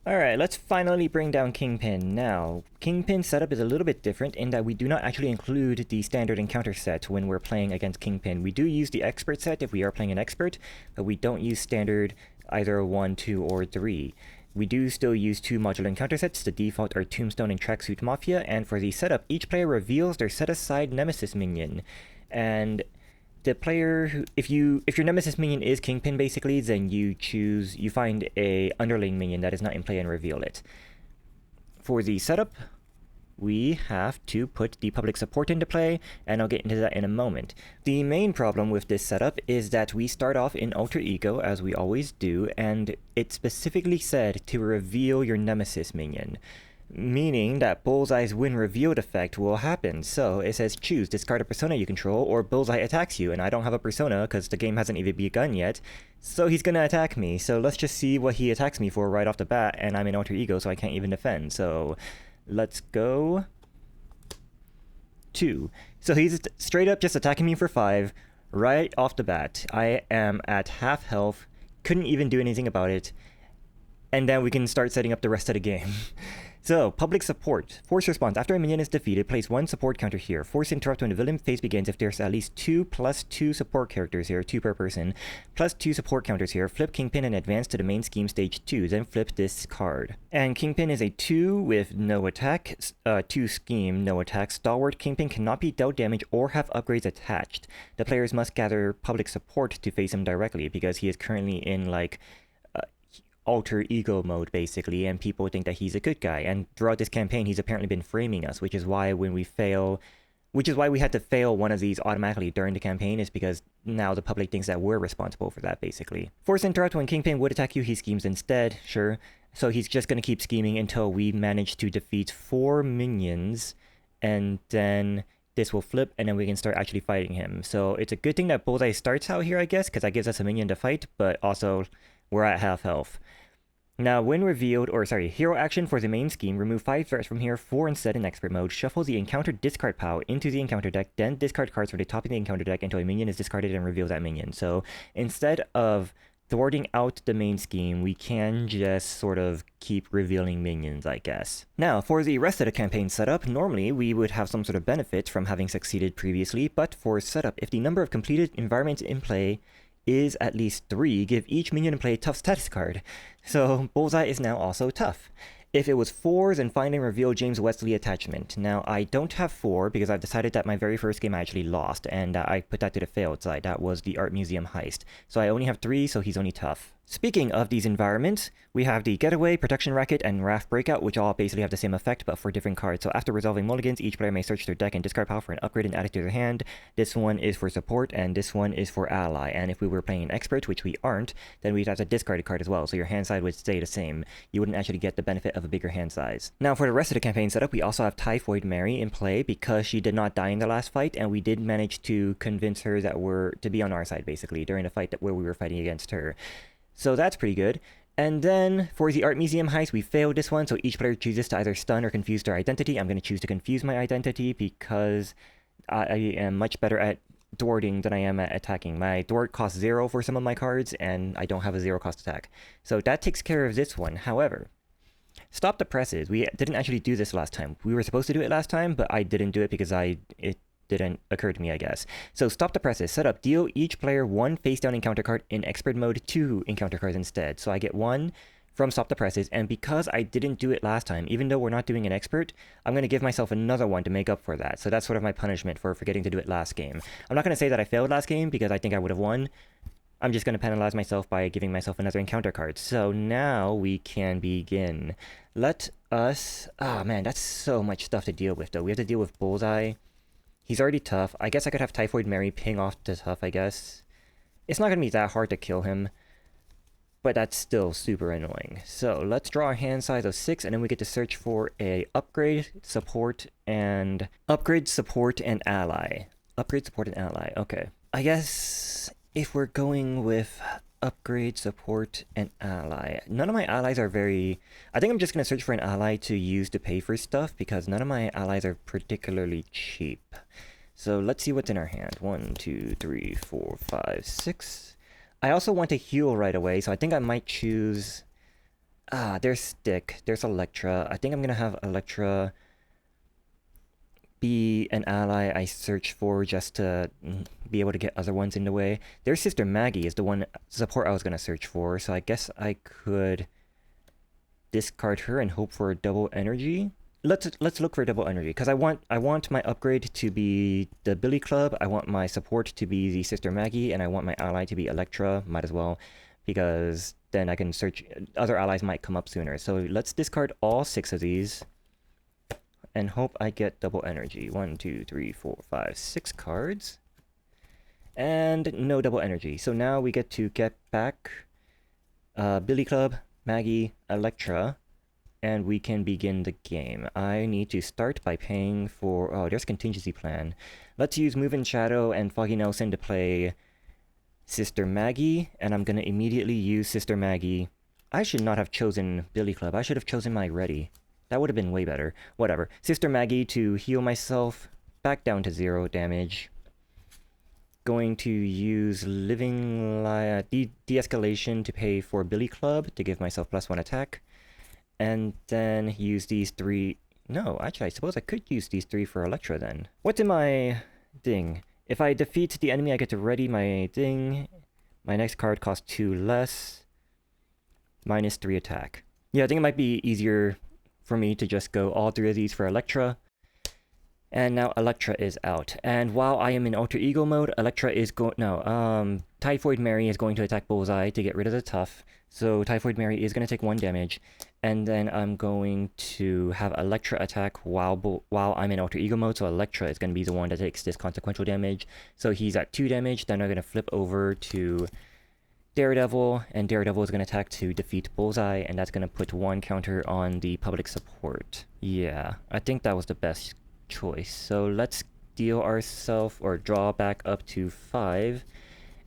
Alright, let's finally bring down Kingpin. Now, Kingpin setup is a little bit different in that we do not actually include the standard encounter set when we're playing against Kingpin. We do use the expert set if we are playing an expert, but we don't use standard either 1, 2, or 3. We do still use 2 modular encounter sets. The default are Tombstone and Tracksuit Mafia, and for the setup, each player reveals their set-aside nemesis minion. And the player who, if your nemesis minion is Kingpin basically, then you find a underling minion that is not in play and reveal it. For the setup, we have to put the public support into play, and I'll get into that in a moment. The main problem with this setup is that we start off in Alter Ego, as we always do, and it specifically said to reveal your nemesis minion, meaning that Bullseye's when revealed effect will happen. So it says choose, discard a persona you control, or Bullseye attacks you, and I don't have a persona because the game hasn't even begun yet, so he's gonna attack me. So let's just see what he attacks me for right off the bat, and I'm in Alter Ego, so I can't even defend. So let's go 2. So he's straight up just attacking me for 5 right off the bat. I am at half health, couldn't even do anything about it, and then we can start setting up the rest of the game. So, public support. Force response. After a minion is defeated, place 1 support counter here. Force interrupt when the villain phase begins if there's at least 2 +2 support characters here, 2 per person, +2 support counters here. Flip Kingpin and advance to the main scheme stage 2, then flip this card. And Kingpin is a 2 with no attack, 2 scheme, no attack. Stalwart Kingpin cannot be dealt damage or have upgrades attached. The players must gather public support to face him directly because he is currently in like alter ego mode basically, and people think that he's a good guy, and throughout this campaign he's apparently been framing us, which is why we had to fail one of these automatically during the campaign, is because now the public thinks that we're responsible for that basically. Force interrupt. When Kingpin would attack you, he schemes instead, sure. So he's just gonna keep scheming until we manage to defeat 4 minions, and then this will flip, and then we can start actually fighting him. So it's a good thing that Bullseye starts out here, I guess, because that gives us a minion to fight, but also we're at half health. Now, when revealed, hero action for the main scheme, remove 5 threats from here, 4 instead in expert mode, shuffle the encounter discard pile into the encounter deck, then discard cards from the top of the encounter deck until a minion is discarded and reveal that minion. So instead of thwarting out the main scheme, we can just sort of keep revealing minions, I guess. Now, for the rest of the campaign setup, normally we would have some sort of benefit from having succeeded previously, but for setup, if the number of completed environments in play is at least 3, give each minion in play a tough status card. So Bullseye is now also tough. If it was 4, then find and reveal James Wesley attachment. Now, I don't have 4 because I've decided that my very first game I actually lost, and I put that to the failed side. That was the art museum heist. So I only have 3, so he's only tough. Speaking of these environments, we have the Getaway, Protection Racket, and Raft Breakout, which all basically have the same effect, but for different cards. So after resolving mulligans, each player may search their deck and discard power for an upgrade and add it to their hand. This one is for support, and this one is for ally. And if we were playing an expert, which we aren't, then we'd have to discard a card as well, so your hand side would stay the same. You wouldn't actually get the benefit of a bigger hand size. Now, for the rest of the campaign setup, we also have Typhoid Mary in play because she did not die in the last fight, and we did manage to convince her that we're to be on our side, basically, during the fight where we were fighting against her. So that's pretty good. And then for the art museum heist, we failed this one, so each player chooses to either stun or confuse their identity. I'm going to choose to confuse my identity because I am much better at thwarting than I am at attacking. My thwart costs 0 for some of my cards, and I don't have a 0 cost attack. So that takes care of this one. However, stop the presses. We didn't actually do this last time. We were supposed to do it last time, but I didn't do it because it didn't occur to me, I guess. So stop the presses. Set up. Deal each player 1 face-down encounter card. In expert mode, 2 encounter cards instead. So I get 1 from stop the presses, and because I didn't do it last time, even though we're not doing an expert, I'm going to give myself another one to make up for that. So that's sort of my punishment for forgetting to do it last game. I'm not going to say that I failed last game because I think I would have won. I'm just going to penalize myself by giving myself another encounter card. So now we can begin. Let us... Oh man, that's so much stuff to deal with though. We have to deal with Bullseye. He's already tough. I guess I could have Typhoid Mary ping off the tough, I guess. It's not going to be that hard to kill him, but that's still super annoying. So let's draw a hand size of 6, and then we get to search for a upgrade, support, and ally. Upgrade, support, and ally. Okay. I guess if we're going with upgrade, support, and ally. None of my allies are very... I think I'm just going to search for an ally to use to pay for stuff, because none of my allies are particularly cheap. So let's see what's in our hand. 1, 2, 3, 4, 5, 6. I also want to heal right away, so I think I might choose There's Stick, there's Electra. I think I'm gonna have Electra be an ally I search for just to be able to get other ones in the way. Their sister Maggie is the one support I was gonna search for, so I guess I could discard her and hope for a double energy. Let's look for a double energy because I want my upgrade to be the Billy Club. I want my support to be the sister Maggie, and I want my ally to be Electra. Might as well, because then I can search. Other allies might come up sooner. So let's discard all 6 of these and hope I get double energy. 1, 2, 3, 4, 5, 6 cards. And no double energy. So now we get to get back Billy Club, Maggie, Electra, and we can begin the game. I need to start by paying for... Oh, there's contingency plan. Let's use Move in Shadow and Foggy Nelson to play Sister Maggie, and I'm gonna immediately use Sister Maggie. I should not have chosen Billy Club. I should have chosen my Ready. That would have been way better. Whatever. Sister Maggie to heal myself back down to 0 damage. Going to use Living De-escalation to pay for Billy Club to give myself +1 attack. And then use these 3... No, actually, I suppose I could use these 3 for Electra then. What's in my thing? If I defeat the enemy, I get to ready my thing. My next card costs 2 less. -3 attack. Yeah, I think it might be easier for me to just go all 3 of these for Electra. And now Electra is out. And while I am in Alter Ego mode, Electra is Typhoid Mary is going to attack Bullseye to get rid of the tough. So Typhoid Mary is going to take 1 damage. And then I'm going to have Electra attack while I'm in Alter Ego mode. So Electra is going to be the one that takes this consequential damage. So he's at 2 damage. Then I'm going to flip over to Daredevil. And Daredevil is going to attack to defeat Bullseye. And that's going to put 1 counter on the public support. Yeah, I think that was the best choice. So let's deal ourselves or draw back up to 5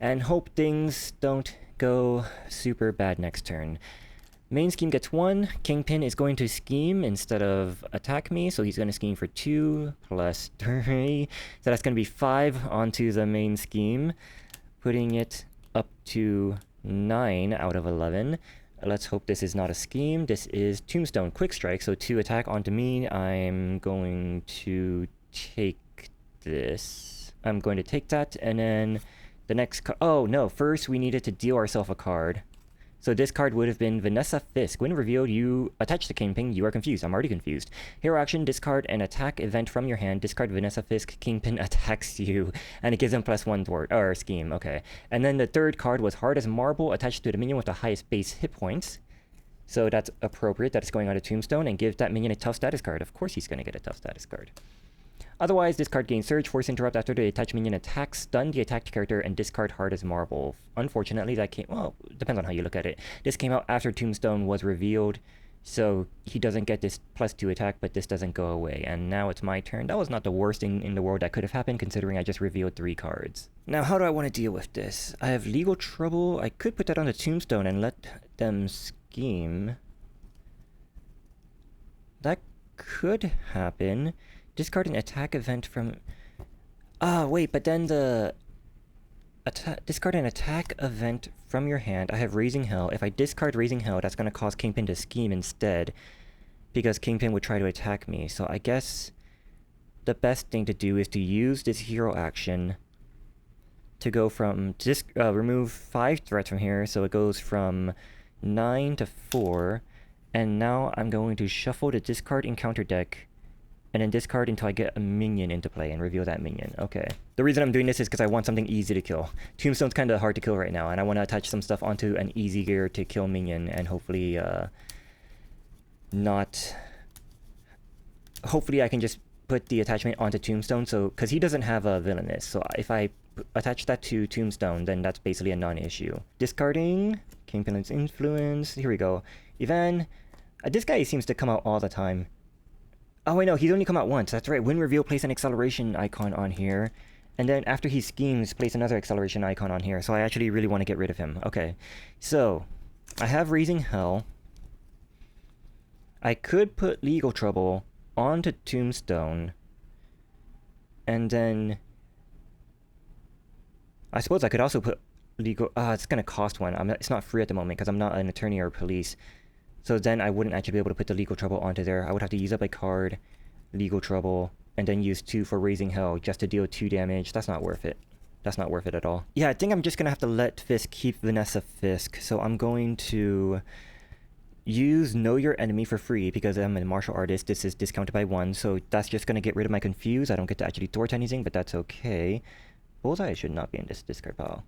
and hope things don't go super bad next turn. Main scheme gets 1. Kingpin is going to scheme instead of attack me, so he's going to scheme for 2 plus 3. So that's going to be 5 onto the main scheme, putting it up to 9 out of 11. Let's hope this is not a scheme. This is Tombstone Quick Strike, so 2 attack onto me. I'm going to take this. I'm going to take that, and then the next card... Oh, no. First, we needed to deal ourselves a card. So this card would have been Vanessa Fisk. When revealed, you attach the Kingpin. You are confused. I'm already confused. Hero action, discard an attack event from your hand. Discard Vanessa Fisk. Kingpin attacks you. And it gives him +1 thwart. Or scheme. Okay. And then the third card was Hard as Marble. Attached to the minion with the highest base hit points. So that's appropriate. That's going on a Tombstone. And give that minion a tough status card. Of course he's going to get a tough status card. Otherwise, discard Gain Surge, Force Interrupt after the attached minion attacks, stun the attacked character, and discard Hard as Marble. Unfortunately, that came... Well, depends on how you look at it. This came out after Tombstone was revealed, so he doesn't get this +2 attack, but this doesn't go away. And now it's my turn. That was not the worst thing in the world that could have happened, considering I just revealed 3 cards. Now, how do I want to deal with this? I have Legal Trouble. I could put that on the Tombstone and let them scheme. That could happen. Discard an attack event from... wait, but then the... Discard an attack event from your hand. I have Raising Hell. If I discard Raising Hell, that's going to cause Kingpin to scheme instead, because Kingpin would try to attack me. So I guess the best thing to do is to use this hero action to go from... remove 5 threats from here, so it goes from 9 to 4. And now I'm going to shuffle the discard encounter deck and then discard until I get a minion into play and reveal that minion. Okay. The reason I'm doing this is because I want something easy to kill. Tombstone's kind of hard to kill right now, and I want to attach some stuff onto an easy gear to kill minion, and hopefully, Hopefully I can just put the attachment onto Tombstone, so... Because he doesn't have a Villainous, so if I attach that to Tombstone, then that's basically a non-issue. Discarding... Kingpin's Influence... Here we go. Ivan... this guy seems to come out all the time. Oh, wait, no, he's only come out once. That's right. When reveal, place an acceleration icon on here. And then after he schemes, place another acceleration icon on here. So I actually really want to get rid of him. Okay. So, I have Raising Hell. I could put Legal Trouble onto Tombstone. And then... I suppose I could also put Legal... it's going to cost 1. It's not free at the moment because I'm not an attorney or police. So then I wouldn't actually be able to put the Legal Trouble onto there. I would have to use up a card, Legal Trouble, and then use 2 for Raising Hell just to deal 2 damage. That's not worth it. That's not worth it at all. Yeah, I think I'm just gonna have to let Fisk keep Vanessa Fisk. So I'm going to use Know Your Enemy for free because I'm a martial artist. This is discounted by 1, so that's just gonna get rid of my Confuse. I don't get to actually thwart anything, but that's okay. Bullseye should not be in this discard pile.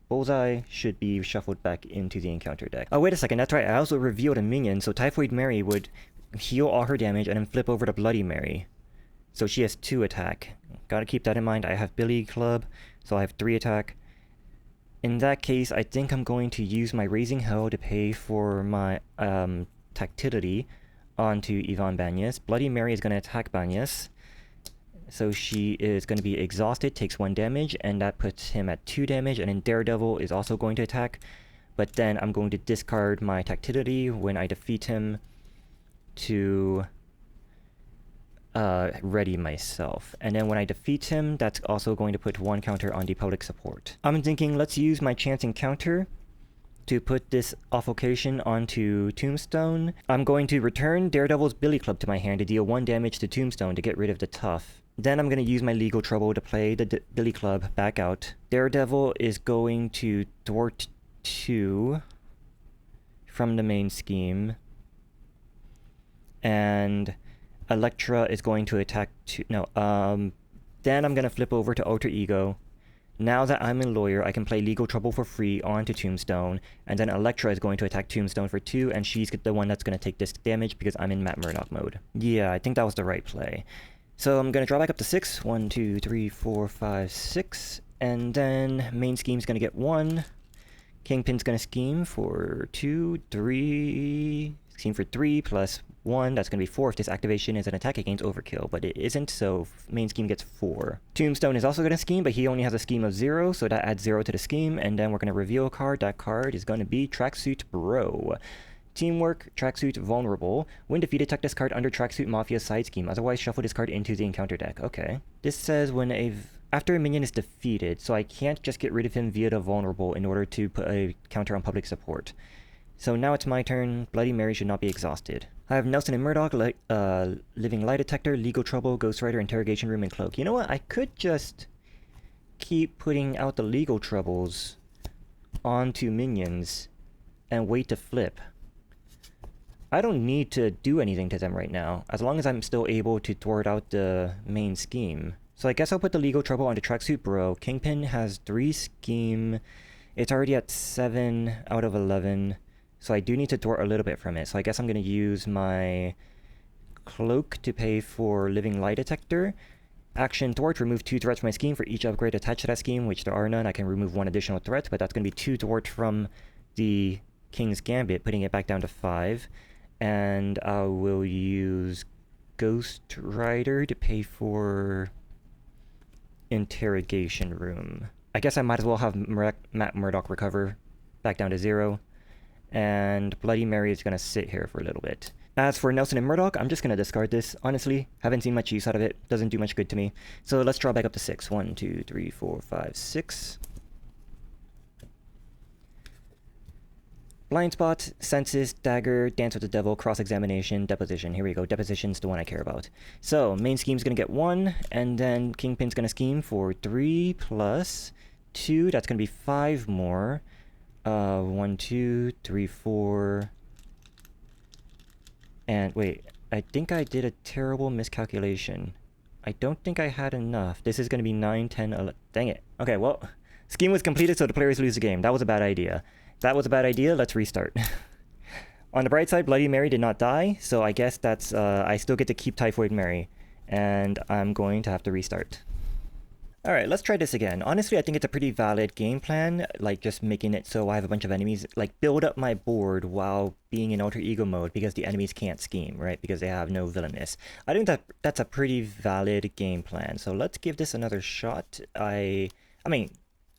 Bullseye should be shuffled back into the encounter deck. Oh, wait a second, that's right, I also revealed a minion, so Typhoid Mary would heal all her damage and then flip over to Bloody Mary. So she has 2 attack. Gotta keep that in mind. I have Billy Club, so I have 3 attack. In that case, I think I'm going to use my Raising Hell to pay for my tactility onto Yvonne Banyas. Bloody Mary is going to attack Banyas. So she is going to be exhausted, takes 1 damage, and that puts him at 2 damage. And then Daredevil is also going to attack. But then I'm going to discard my tactility when I defeat him to ready myself. And then when I defeat him, that's also going to put 1 counter on the public support. I'm thinking let's use my chance encounter to put this offlocation onto Tombstone. I'm going to return Daredevil's Billy Club to my hand to deal 1 damage to Tombstone to get rid of the Tough. Then I'm going to use my Legal Trouble to play the Billy Club back out. Daredevil is going to thwart 2 from the main scheme. And Elektra is going to attack 2. No, then I'm going to flip over to Alter Ego. Now that I'm a lawyer, I can play Legal Trouble for free onto Tombstone, and then Elektra is going to attack Tombstone for 2, and she's the one that's going to take this damage because I'm in Matt Murdock mode. Yeah, I think that was the right play. So I'm going to draw back up to 6. 1, 2, 3, 4, 5, 6. And then main scheme's going to get 1. Kingpin's going to scheme for 2, 3... Scheme for 3 plus 1, that's going to be 4 if this activation is an attack against Overkill, but it isn't, so main scheme gets 4. Tombstone is also going to scheme, but he only has a scheme of 0, so that adds 0 to the scheme, and then we're going to reveal a card. That card is going to be Tracksuit Bro. Teamwork, Tracksuit Vulnerable. When defeated, check this card under Tracksuit Mafia's side scheme, otherwise shuffle this card into the encounter deck. Okay. This says after a minion is defeated, so I can't just get rid of him via the Vulnerable in order to put a counter on public support. So now it's my turn. Bloody Mary should not be exhausted. I have Nelson and Murdoch, Living Lie Detector, Legal Trouble, Ghostwriter, Interrogation Room, and Cloak. You know what? I could just keep putting out the Legal Troubles onto minions and wait to flip. I don't need to do anything to them right now, as long as I'm still able to thwart out the main scheme. So I guess I'll put the Legal Trouble onto Tracksuit Bro. Kingpin has 3 scheme. It's already at 7 out of 11. So I do need to thwart a little bit from it. So I guess I'm going to use my Cloak to pay for Living Lie Detector. Action thwart, remove 2 threats from my scheme for each upgrade attached to that scheme, which there are none. I can remove 1 additional threat, but that's going to be 2 thwart from the King's Gambit, putting it back down to 5. And I will use Ghostwriter to pay for Interrogation Room. I guess I might as well have Matt Murdock recover back down to 0. And Bloody Mary is going to sit here for a little bit. As for Nelson and Murdoch, I'm just going to discard this. Honestly, haven't seen much use out of it. Doesn't do much good to me. So let's draw back up to 6. 1, 2, 3, 4, 5, 6. Blind Spot, Senses, Dagger, Dance with the Devil, Cross-Examination, Deposition. Here we go. Deposition's the one I care about. So, main scheme's going to get 1, and then Kingpin's going to scheme for 3 plus 2. That's going to be 5 more. 1, 2, 3, 4. And wait, I think I did a terrible miscalculation. I don't think I had enough. This is going to be 9, 10, 11. Dang it. Okay, well, scheme was completed, so the players lose the game. That was a bad idea. That was a bad idea. Let's restart. On the bright side, Bloody Mary did not die, so I guess that's, I still get to keep Typhoid Mary. And I'm going to have to restart. Alright, let's try this again. Honestly, I think it's a pretty valid game plan, like just making it so I have a bunch of enemies, like build up my board while being in alter ego mode because the enemies can't scheme, right? Because they have no villainous. I think that's a pretty valid game plan. So let's give this another shot. I mean,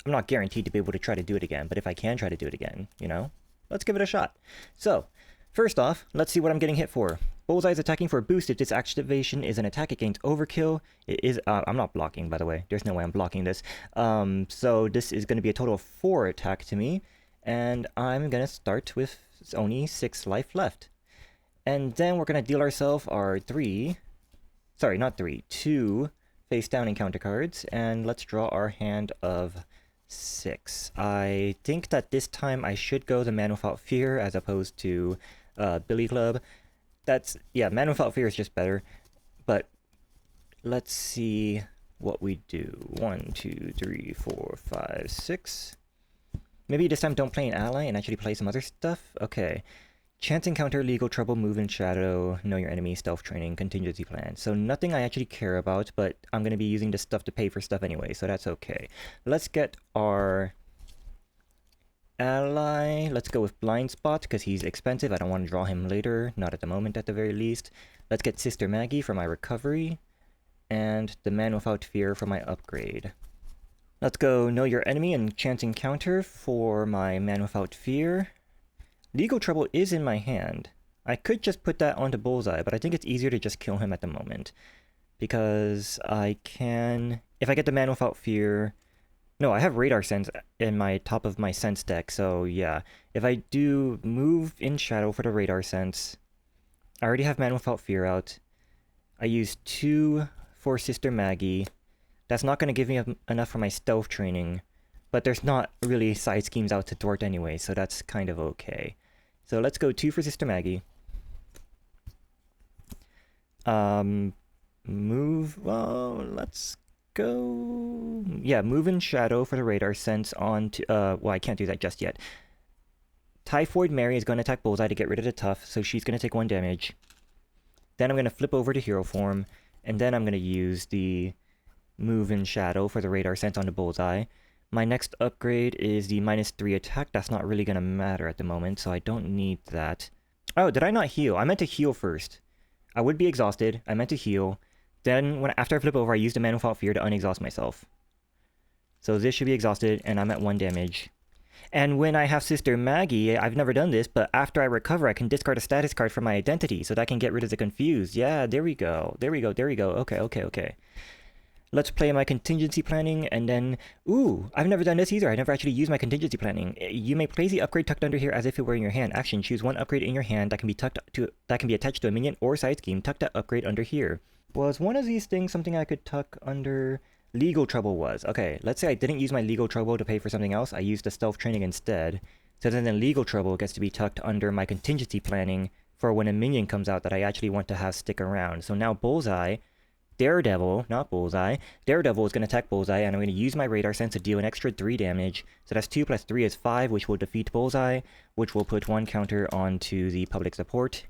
I'm not guaranteed to be able to try to do it again, but if I can try to do it again, you know, let's give it a shot. So, first off, let's see what I'm getting hit for. Bullseye is attacking for a boost if this activation is an attack against Overkill. It is, I'm not blocking, by the way. There's no way I'm blocking this. So this is going to be a total of 4 attack to me. And I'm going to start with only 6 life left. And then we're going to deal ourselves our two face down encounter cards, and let's draw our hand of 6. I think that this time I should go the Man Without Fear as opposed to Billy Club. Man Without Fear is just better, but let's see what we do. 1, 2, 3, 4, 5, 6. Maybe this time don't play an ally and actually play some other stuff? Okay. Chance encounter, legal trouble, move in shadow, know your enemy, stealth training, contingency plan. So nothing I actually care about, but I'm going to be using this stuff to pay for stuff anyway, so that's okay. Let's get our ally. Let's go with Blind Spot, because he's expensive. I don't want to draw him later, not at the moment at the very least. Let's get Sister Maggie for my recovery, and the Man Without Fear for my upgrade. Let's go Know Your Enemy and Chance Encounter for my Man Without Fear. Legal Trouble is in my hand. I could just put that onto Bullseye, but I think it's easier to just kill him at the moment. Because I can... If I get the Man Without Fear... No, I have Radar Sense in my top of my Sense deck, so yeah. If I do Move in Shadow for the Radar Sense, I already have Man Without Fear out. I use 2 for Sister Maggie. That's not going to give me enough for my stealth training. But there's not really side schemes out to thwart anyway, so that's kind of okay. So let's go 2 for Sister Maggie. Let's go... Yeah, Move in Shadow for the Radar Sense on to... well, I can't do that just yet. Typhoid Mary is going to attack Bullseye to get rid of the tough, so she's going to take 1 damage. Then I'm going to flip over to Hero Form, and then I'm going to use the Move in Shadow for the Radar Sense on the Bullseye. My next upgrade is the -3 attack. That's not really going to matter at the moment, so I don't need that. Oh, did I not heal? I meant to heal first. I would be exhausted. I meant to heal. Then, after I flip over, I use the Man Without Fear to unexhaust myself. So this should be exhausted, and I'm at 1 damage. And when I have Sister Maggie, I've never done this, but after I recover, I can discard a status card from my identity, so that I can get rid of the Confused. Yeah, there we go. There we go. There we go. Okay. Let's play my contingency planning, and then... Ooh, I've never done this either. I never actually used my contingency planning. You may place the upgrade tucked under here as if it were in your hand. Action, choose 1 upgrade in your hand that can be attached to a minion or side scheme. Tuck that upgrade under here. Was one of these things something I could tuck under? Legal Trouble was. Okay, let's say I didn't use my Legal Trouble to pay for something else. I used the stealth training instead. So then the Legal Trouble gets to be tucked under my contingency planning for when a minion comes out that I actually want to have stick around. So now Bullseye... Daredevil, not Bullseye. Daredevil is going to attack Bullseye, and I'm going to use my Radar Sense to deal an extra 3 damage. So that's 2 plus 3 is 5, which will defeat Bullseye, which will put 1 counter onto the public support.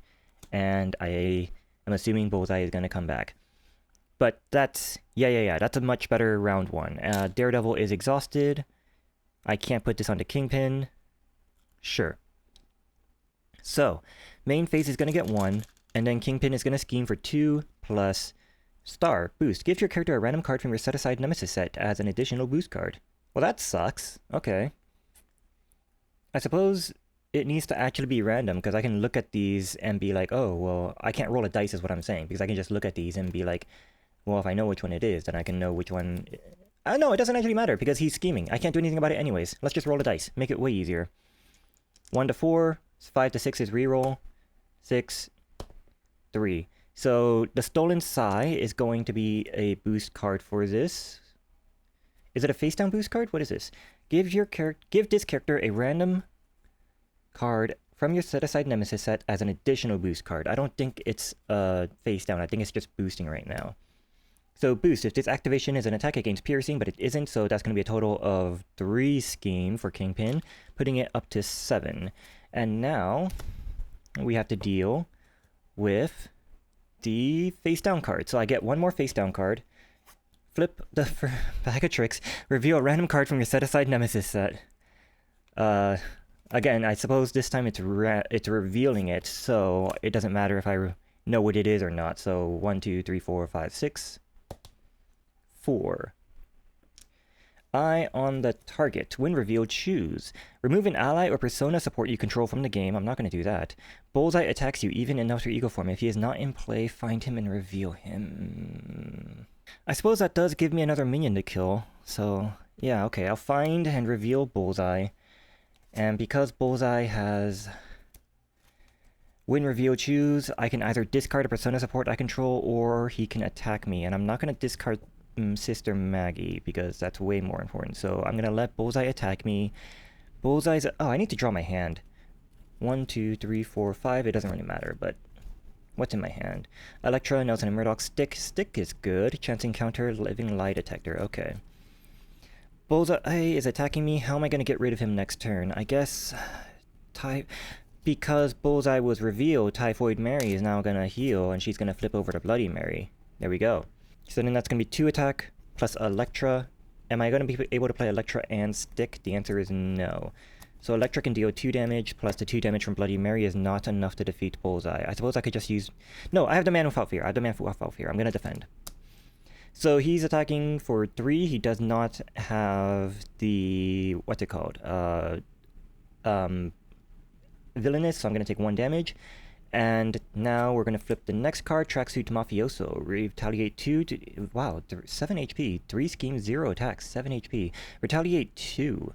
And I am assuming Bullseye is going to come back. But that's... Yeah, that's a much better round 1. Daredevil is exhausted. I can't put this onto Kingpin. Sure. So, main phase is going to get 1, and then Kingpin is going to scheme for 2 plus... Star, boost. Give your character a random card from your set-aside nemesis set as an additional boost card. Well, that sucks. Okay. I suppose it needs to actually be random, because I can look at these and be like, oh, well, I can't roll a dice is what I'm saying, because I can just look at these and be like, well, if I know which one it is, then I can know which one... no, it doesn't actually matter, because he's scheming. I can't do anything about it anyways. Let's just roll a dice. Make it way easier. 1 to 4, 5 to 6 is reroll. 6, 3. So the Stolen Sai is going to be a boost card for this. Is it a face down boost card? What is this? Give this character a random card from your set aside nemesis set as an additional boost card. I don't think it's face down. I think it's just boosting right now. So boost, if this activation is an attack against piercing, but it isn't, so that's going to be a total of 3 scheme for Kingpin, putting it up to 7. And now we have to deal with the face down card. So I get 1 more face down card, flip the bag of tricks, reveal a random card from your set aside nemesis set. Again, I suppose this time it's revealing it, so it doesn't matter if I know what it is or not. So 1, 2, 3, 4, 5, 6, 4. Eye on the target. When revealed, choose. Remove an ally or persona support you control from the game. I'm not going to do that. Bullseye attacks you even in alter ego form. If he is not in play, find him and reveal him. I suppose that does give me another minion to kill. So, yeah, okay. I'll find and reveal Bullseye. And because Bullseye has When reveal choose, I can either discard a persona support I control or he can attack me. And I'm not going to discard Sister Maggie because that's way more important. So I'm going to let Bullseye attack me. Bullseye's... Oh, I need to draw my hand. 1, 2, 3, 4, 5. It doesn't really matter, but... What's in my hand? Electra, Nelson, and Murdoch. Stick. Stick is good. Chance encounter, living lie detector. Okay. Bullseye is attacking me. How am I going to get rid of him next turn? I guess... Because Bullseye was revealed, Typhoid Mary is now going to heal, and she's going to flip over to Bloody Mary. There we go. So then that's going to be 2 attack, plus Electra. Am I going to be able to play Electra and Stick? The answer is no. So Electra can deal 2 damage, plus the 2 damage from Bloody Mary is not enough to defeat Bullseye. I suppose I could just use... No, I have the Man Without Fear. I'm going to defend. So he's attacking for 3. He does not have the... What's it called? Villainous, so I'm going to take 1 damage. And now we're going to flip the next card, Tracksuit Mafioso. Retaliate 2 to... Wow, 7 HP. 3 schemes, 0 attacks, 7 HP. Retaliate 2.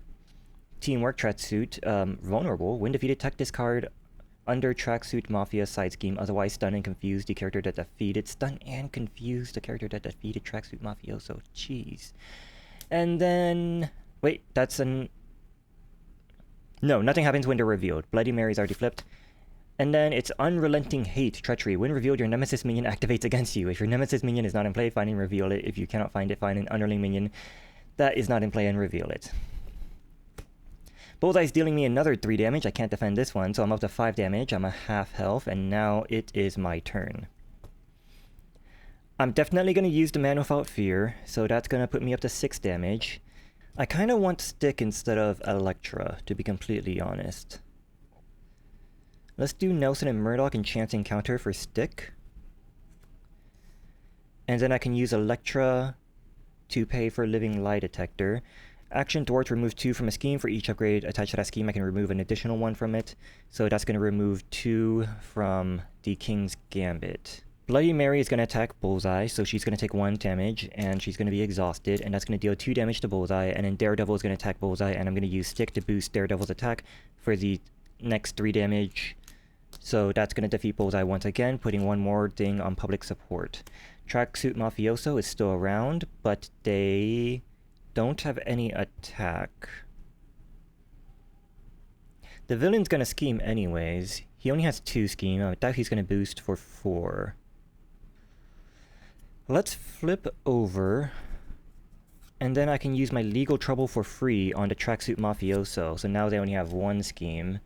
Teamwork, Tracksuit, vulnerable. When defeated, tech this card under Tracksuit Mafia side scheme. Otherwise, stun and confuse the character that defeated. Stun and confuse the character that defeated Tracksuit Mafioso. Jeez. And then... Wait, that's an... No, nothing happens when they're revealed. Bloody Mary's already flipped. And then it's Unrelenting Hate, Treachery. When revealed, your nemesis minion activates against you. If your nemesis minion is not in play, find and reveal it. If you cannot find it, find an underling minion that is not in play and reveal it. Bullseye's dealing me another 3 damage. I can't defend this one, so I'm up to 5 damage. I'm a half health, and now it is my turn. I'm definitely going to use the Man Without Fear, so that's going to put me up to 6 damage. I kind of want Stick instead of Electra, to be completely honest. Let's do Nelson and Murdoch and Chance Encounter for Stick. And then I can use Electra to pay for Living Lie Detector. Action Thwart, remove 2 from a scheme. For each upgrade attached to that scheme, I can remove an additional 1 from it. So that's going to remove 2 from the King's Gambit. Bloody Mary is going to attack Bullseye, so she's going to take 1 damage, and she's going to be exhausted, and that's going to deal 2 damage to Bullseye, and then Daredevil is going to attack Bullseye, and I'm going to use Stick to boost Daredevil's attack for the next 3 damage. So that's going to defeat Bullseye once again, putting 1 more thing on public support. Tracksuit Mafioso is still around, but they don't have any attack. The villain's going to scheme anyways. He only has 2 scheme. I doubt he's going to boost for 4. Let's flip over, and then I can use my legal trouble for free on the Tracksuit Mafioso. So now they only have 1 scheme.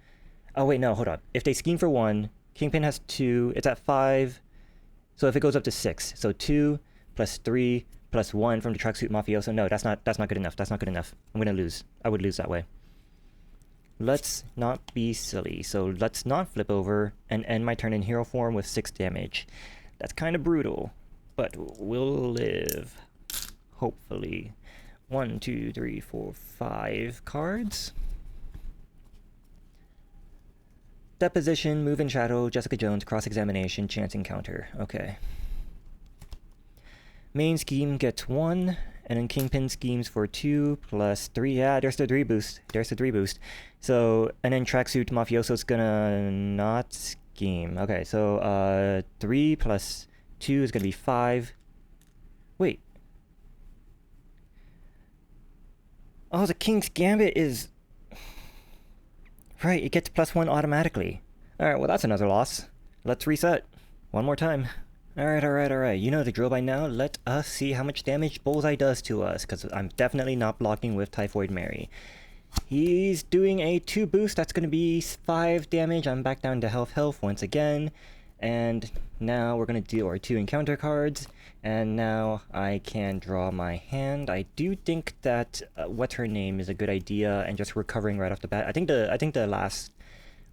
Oh wait, no, hold up. If they scheme for 1, Kingpin has 2, it's at 5. So if it goes up to 6, so 2 plus 3 plus 1 from the Tracksuit Mafioso. No, that's not good enough. That's not good enough. I'm gonna lose. I would lose that way. Let's not be silly. So let's not flip over and end my turn in hero form with 6 damage. That's kind of brutal, but we'll live. Hopefully. 1, 2, 3, 4, 5 cards. Deposition, Move in Shadow, Jessica Jones, Cross-Examination, Chance Encounter. Okay. Main scheme gets 1, and then Kingpin schemes for 2 plus 3. Yeah, there's the 3 boost. There's the 3 boost. So, and then Tracksuit Mafioso's gonna not scheme. Okay, so 3 plus 2 is gonna be 5. Wait. Oh, the King's Gambit is... Right, it gets +1 automatically. Alright, well that's another loss. Let's reset. One more time. Alright. You know the drill by now. Let us see how much damage Bullseye does to us, because I'm definitely not blocking with Typhoid Mary. He's doing a 2 boost. That's going to be 5 damage. I'm back down to health once again. And now we're going to do our 2 encounter cards. And now I can draw my hand. I do think that what's her name is a good idea, and just recovering right off the bat. I think the last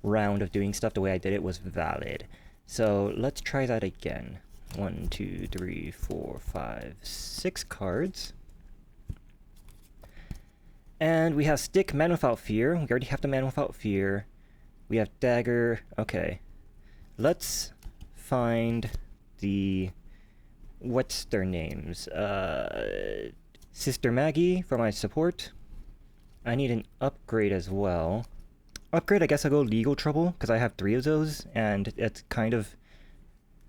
round of doing stuff the way I did it was valid. So let's try that again. 1, 2, 3, 4, 5, 6 cards. And we have Stick, Man Without Fear. We already have the Man Without Fear. We have Dagger. Okay. Let's find the... What's their names? Sister Maggie for my support. I need an upgrade as well. upgrade, I guess I'll go Legal Trouble, because I have 3 of those, and it's kind of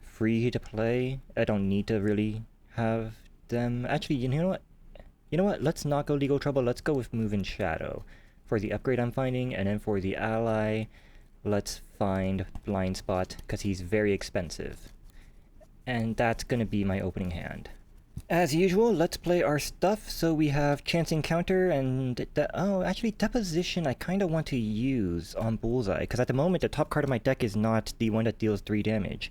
free to play. I don't need to really have them. Actually, you know what? You know what? Let's not go Legal Trouble. Let's go with Move in Shadow for the upgrade I'm finding, and then for the ally, let's find Blind Spot, because he's very expensive. And that's going to be my opening hand. As usual, let's play our stuff. So we have Chance Encounter and... oh, actually, Deposition I kind of want to use on Bullseye, because at the moment the top card of my deck is not the one that deals 3 damage.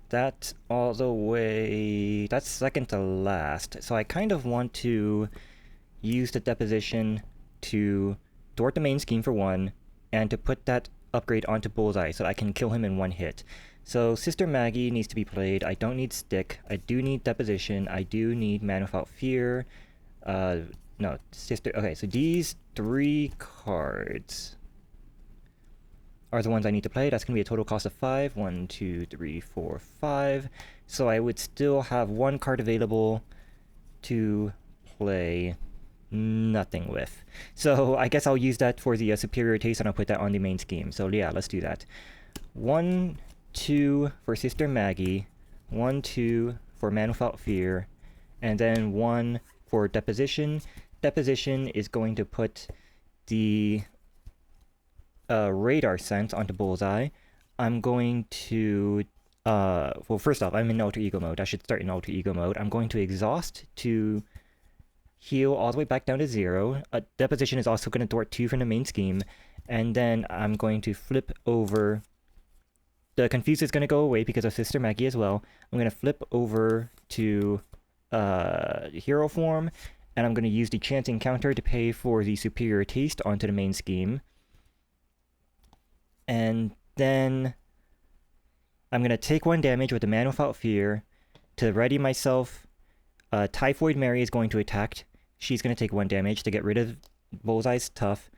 That's all the way... that's second to last. So I kind of want to use the Deposition to thwart the main scheme for 1, and to put that upgrade onto Bullseye so that I can kill him in 1 hit. So Sister Maggie needs to be played. I don't need Stick. I do need Deposition. I do need Man Without Fear. No, Sister... okay, so these 3 cards are the ones I need to play. That's going to be a total cost of 5. 1, 2, 3, 4, 5. So I would still have 1 card available to play nothing with. So I guess I'll use that for the Superior Taste, and I'll put that on the main scheme. So yeah, let's do that. 1, 2 for Sister Maggie, 1, 2 for Man Without Fear, and then 1 for Deposition. Deposition is going to put the Radar Sense onto Bullseye. I'm going to... well, first off, I'm in Alter Ego mode. I should start in Alter Ego mode. I'm going to Exhaust to heal all the way back down to 0. Deposition is also going to thwart 2 from the main scheme. And then I'm going to flip over... the Confuse is going to go away because of Sister Maggie as well. I'm going to flip over to Hero form, and I'm going to use the Chance Encounter to pay for the Superior Taste onto the main scheme. And then I'm going to take 1 damage with the Man Without Fear to ready myself. Typhoid Mary is going to attack. She's going to take 1 damage to get rid of Bullseye's Tough.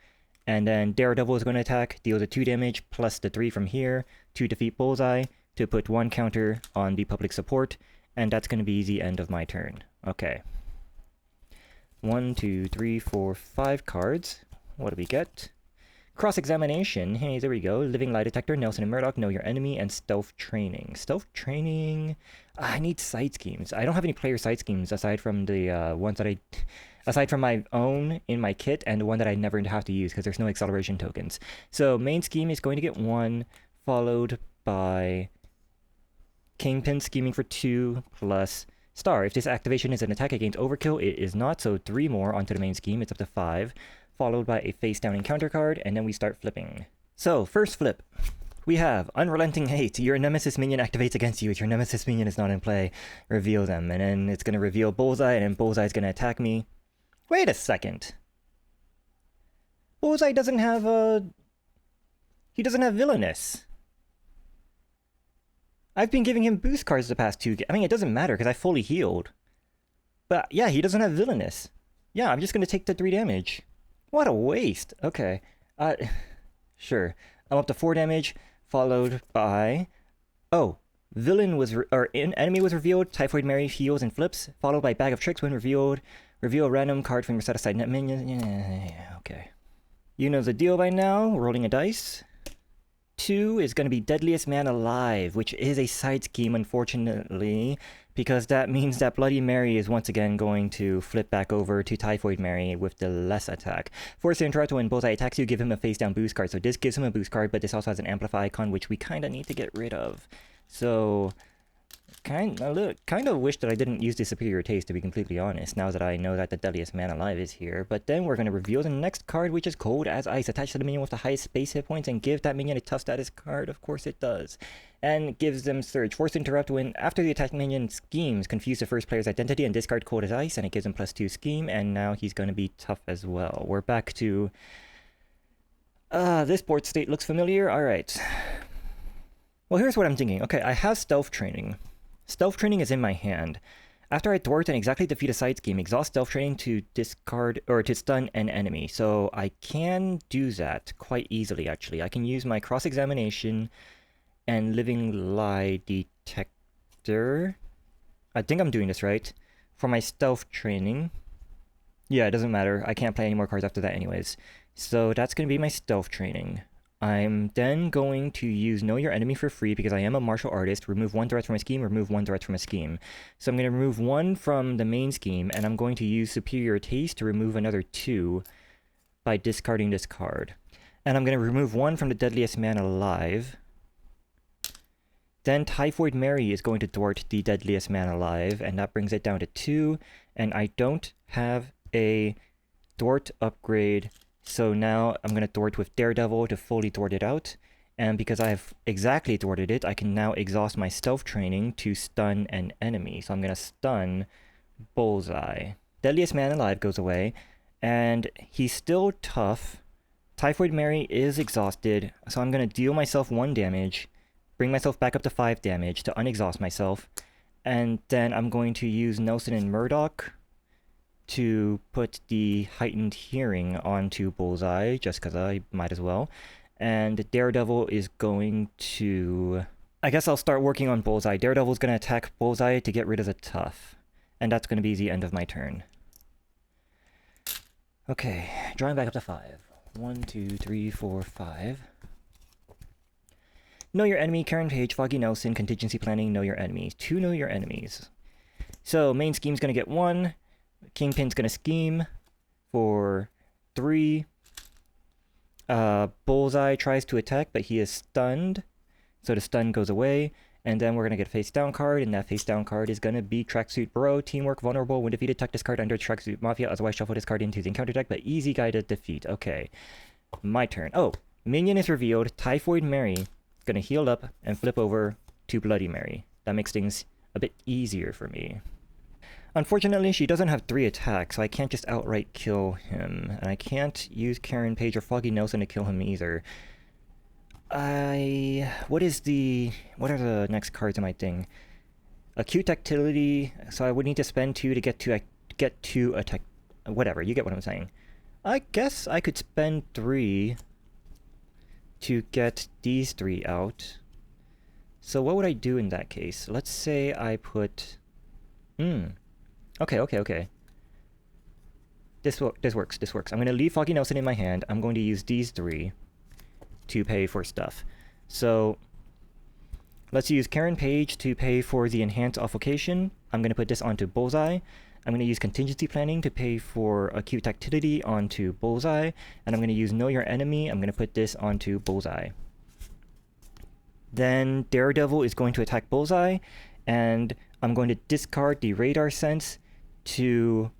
And then Daredevil is going to attack, deals a 2 damage plus the 3 from here to defeat Bullseye, to put 1 counter on the public support, and that's going to be the end of my turn. Okay. 1, 2, 3, 4, 5 cards. What do we get? Cross-Examination. Hey, there we go. Living Lie Detector, Nelson and Murdoch, Know Your Enemy, and Stealth Training. Stealth Training... I need side schemes. I don't have any player side schemes aside from the ones that I... aside from my own in my kit, and the one that I never have to use because there's no acceleration tokens. So main scheme is going to get 1, followed by Kingpin scheming for 2, plus Star. If this activation is an attack against Overkill, it is not, so 3 more onto the main scheme. It's up to 5. Followed by a face-down encounter card, and then we start flipping. So, first flip. We have Unrelenting Hate. Your nemesis minion activates against you. If your nemesis minion is not in play, reveal them. And then it's going to reveal Bullseye, and then Bullseye is going to attack me. Wait a second. Bullseye doesn't have he doesn't have Villainous. I've been giving him boost cards the past 2 I mean, it doesn't matter because I fully healed. But yeah, he doesn't have Villainous. Yeah, I'm just going to take the 3 damage. What a waste. Okay. Sure. I'm up to 4 damage, followed by... oh, Villain was... enemy was revealed, Typhoid Mary heals and flips, followed by Bag of Tricks when revealed. Reveal a random card from your set-aside net minion. Yeah, okay. You know the deal by now. Rolling a dice. 2 is going to be Deadliest Man Alive, which is a side scheme, unfortunately, because that means that Bloody Mary is once again going to flip back over to Typhoid Mary with the less attack. Force to interrupt when Bullseye attacks you, give him a face-down boost card. So this gives him a boost card, but this also has an Amplify icon, which we kind of need to get rid of. So... kind of wish that I didn't use the Superior Taste, to be completely honest, now that I know that the Deadliest Man Alive is here. But then we're going to reveal the next card, which is Cold as Ice. Attach to the minion with the highest base hit points and give that minion a tough status card. Of course it does. And gives them Surge. Force to interrupt when after the attack minion schemes, confuse the first player's identity and discard Cold as Ice, and it gives him +2 scheme, and now he's going to be tough as well. We're back to... this board state looks familiar. Alright. Well, here's what I'm thinking. Okay, I have Stealth Training. Stealth Training is in my hand. After I thwart and exactly defeat a side scheme, exhaust Stealth Training to discard or to stun an enemy. So I can do that quite easily, actually. I can use my Cross-Examination and Living Lie Detector. I think I'm doing this right. For my Stealth Training. Yeah, it doesn't matter. I can't play any more cards after that anyways. So that's going to be my Stealth Training. I'm then going to use Know Your Enemy for free because I am a martial artist. Remove 1 threat from a scheme, remove 1 threat from a scheme. So I'm going to remove 1 from the main scheme, and I'm going to use Superior Taste to remove another 2 by discarding this card. And I'm going to remove 1 from the Deadliest Man Alive. Then Typhoid Mary is going to thwart the Deadliest Man Alive, and that brings it down to 2. And I don't have a thwart upgrade, so now I'm going to thwart with Daredevil to fully thwart it out. And because I have exactly thwarted it, I can now exhaust my stealth training to stun an enemy. So I'm going to stun Bullseye. Deadliest Man Alive goes away, and he's still tough. Typhoid Mary is exhausted, so I'm going to deal myself 1 damage, bring myself back up to 5 damage to unexhaust myself, and then I'm going to use Nelson and Murdoch to put the heightened hearing onto Bullseye, just because I might as well. And Daredevil is going to... I guess I'll start working on Bullseye. Daredevil's going to attack Bullseye to get rid of the tough. And that's going to be the end of my turn. Okay, drawing back up to 5. 1, 2, 3, 4, 5. Know Your Enemy, Karen Page, Foggy Nelson, Contingency Planning, Know Your Enemies. 2 Know Your Enemies. So, main scheme's going to get 1. Kingpin's going to scheme for 3. Bullseye tries to attack, but he is stunned. So the stun goes away. And then we're going to get a face down card, and that face down card is going to be Tracksuit Bro. Teamwork vulnerable. When defeated, tuck this card under Tracksuit Mafia. Otherwise, shuffle this card into the encounter deck, but easy guy to defeat. Okay. My turn. Oh, minion is revealed. Typhoid Mary. Going to heal up and flip over to Bloody Mary. That makes things a bit easier for me. Unfortunately, she doesn't have 3 attacks, so I can't just outright kill him. And I can't use Karen Page or Foggy Nelson to kill him either. What are the next cards in my thing? Acute Activity, so I would need to spend 2 to get to attack. Whatever, you get what I'm saying. I guess I could spend 3 to get these 3 out. So what would I do in that case? Let's say I put... Okay. This works. I'm going to leave Foggy Nelson in my hand. I'm going to use these 3 to pay for stuff. So let's use Karen Page to pay for the Enhanced Offlocation. I'm going to put this onto Bullseye. I'm going to use Contingency Planning to pay for Acute Activity onto Bullseye. And I'm going to use Know Your Enemy. I'm going to put this onto Bullseye. Then Daredevil is going to attack Bullseye. And I'm going to discard the Radar Sense to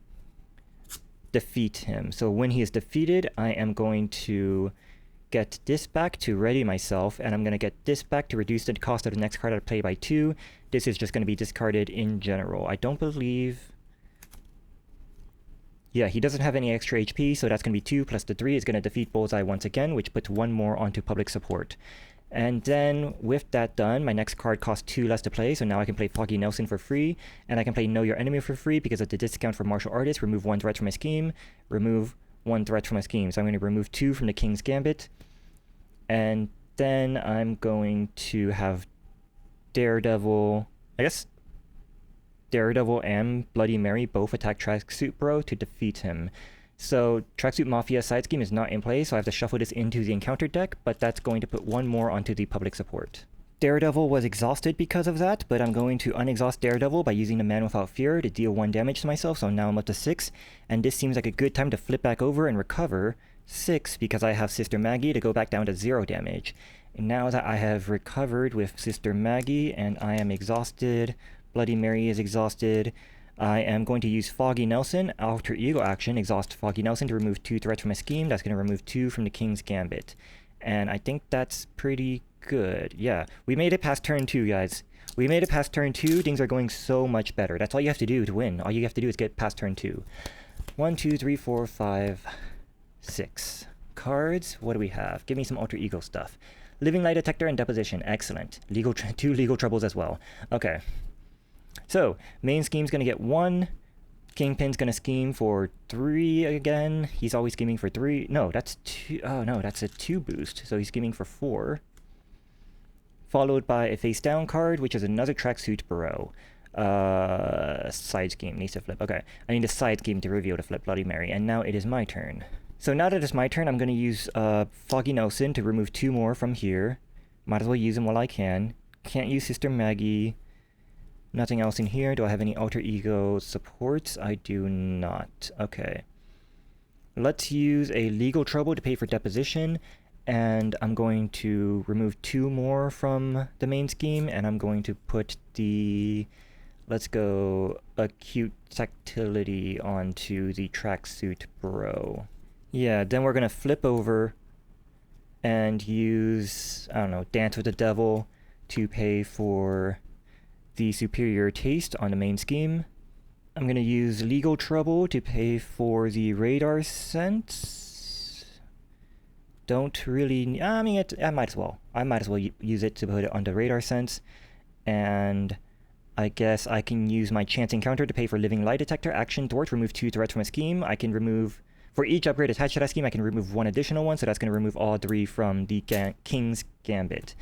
defeat him. So when he is defeated, I am going to get this back to ready myself, and I'm going to get this back to reduce the cost of the next card I play by 2. This is just going to be discarded in general. I don't believe... Yeah, he doesn't have any extra HP, so that's going to be 2 plus the 3 is going to defeat Bullseye once again, which puts 1 more onto public support. And then, with that done, my next card costs 2 less to play, so now I can play Foggy Nelson for free, and I can play Know Your Enemy for free because of the discount for Martial Artists. Remove 1 threat from my scheme, remove 1 threat from my scheme. So I'm going to remove 2 from the King's Gambit, and then I'm going to have Daredevil... I guess Daredevil and Bloody Mary both attack Tracksuit Bro to defeat him. So Tracksuit Mafia side scheme is not in play, so I have to shuffle this into the encounter deck, but that's going to put 1 more onto the public support. Daredevil was exhausted because of that, but I'm going to unexhaust Daredevil by using the Man Without Fear to deal 1 damage to myself, so now I'm up to 6, and this seems like a good time to flip back over and recover 6 because I have Sister Maggie to go back down to 0 damage. And now that I have recovered with Sister Maggie and I am exhausted, Bloody Mary is exhausted, I am going to use Foggy Nelson, Alter Ego action, exhaust Foggy Nelson to remove 2 threats from my scheme. That's going to remove 2 from the King's Gambit. And I think that's pretty good. Yeah, we made it past turn 2, guys. We made it past turn 2. Things are going so much better. That's all you have to do to win. All you have to do is get past turn 2. 1, 2, 3, 4, 5, 6. Cards, what do we have? Give me some Alter Ego stuff. Living Light Detector and Deposition, excellent. 2 legal troubles as well. Okay. So, main scheme's going to get 1. Kingpin's going to scheme for 3 again. He's always scheming for 3. No, that's 2. Oh, no, that's a 2 boost. So he's scheming for 4. Followed by a face down card, which is another Tracksuit Bro. Side scheme needs to flip. Okay, I need a side scheme to reveal to flip Bloody Mary. And now it is my turn. So now that it's my turn, I'm going to use Foggy Nelson to remove 2 more from here. Might as well use them while I can. Can't use Sister Maggie. Nothing else in here. Do I have any alter ego supports? I do not. Okay. Let's use a legal trouble to pay for deposition. And I'm going to remove 2 more from the main scheme. And I'm going to put the... Let's go acute tactility onto the tracksuit bro. Yeah, then we're going to flip over and use, I don't know, Dance with the Devil to pay for the superior taste on the main scheme. I'm going to use legal trouble to pay for the radar sense. Don't really, I mean, I might as well. I might as well use it to put it on the radar sense. And I guess I can use my chance encounter to pay for living lie detector action thwart, remove 2 threats from a scheme. I can remove, for each upgrade attached to that scheme, I can remove 1 additional one, so that's going to remove all 3 from the King's Gambit.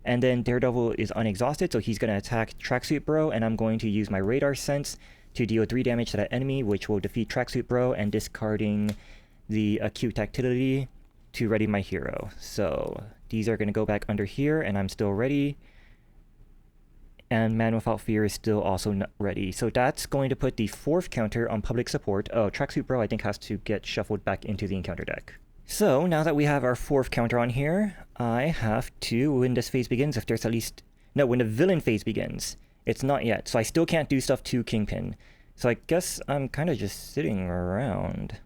And then Daredevil is unexhausted, so he's going to attack Tracksuit Bro, and I'm going to use my radar sense to deal 3 damage to that enemy, which will defeat Tracksuit Bro, and discarding the acute tactility to ready my hero. So these are going to go back under here, and I'm still ready. And Man Without Fear is still also not ready. So that's going to put the 4th counter on public support. Oh, Tracksuit Bro I think has to get shuffled back into the encounter deck. So now that we have our 4th counter on here, I have to, when this phase begins, if there's at least... No, when the villain phase begins. It's not yet, so I still can't do stuff to Kingpin. So I guess I'm kind of just sitting around.